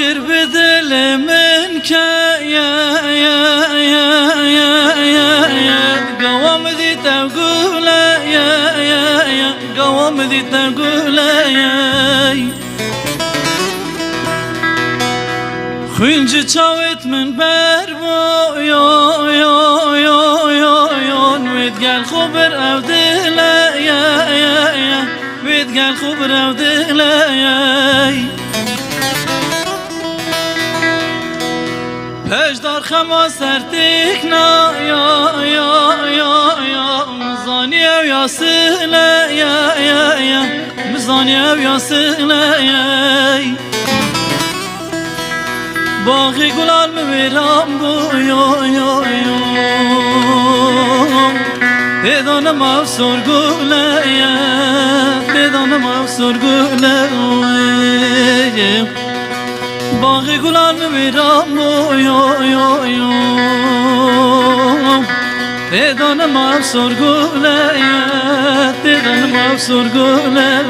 گیر به دل من که قوام دیتا گوله قوام دیتا گوله خوینج چاوت من بر با وید گل خوبر او دل وید گل خوبر او دل پشدار خما سرتیک نا مزانی او یا سله مزانی او یا سله باقی گلال میرم بو دیدانم افسر گله دیدانم افسر گله باقی گلال میرم بو دیدانم افسر گله دیدانم افسر گله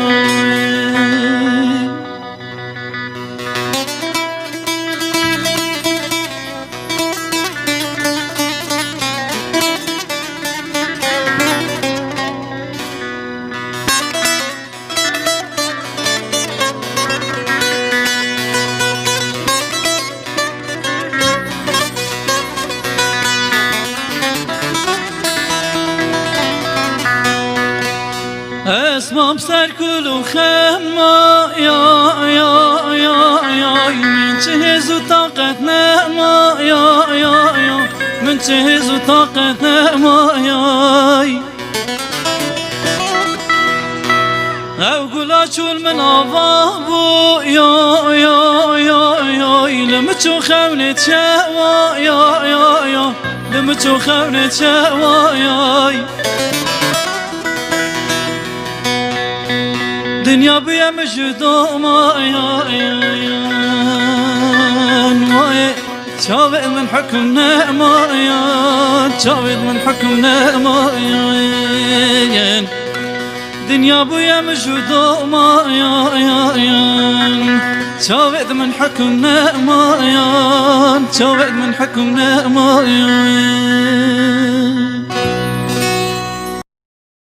اسمم سرکل و خما من چهز و طاقت نما من چهز و طاقت نما او گلا چول من آوا بو لمچو خونت شوا لمچو خونت شوا دنیا بیا مجدو ما شاوئ من حكمنا ما شاوئ من حكمنا ما دنيا بیا مجدو ما شاوئ من حكمنا ما شاوئ من حكمنا ما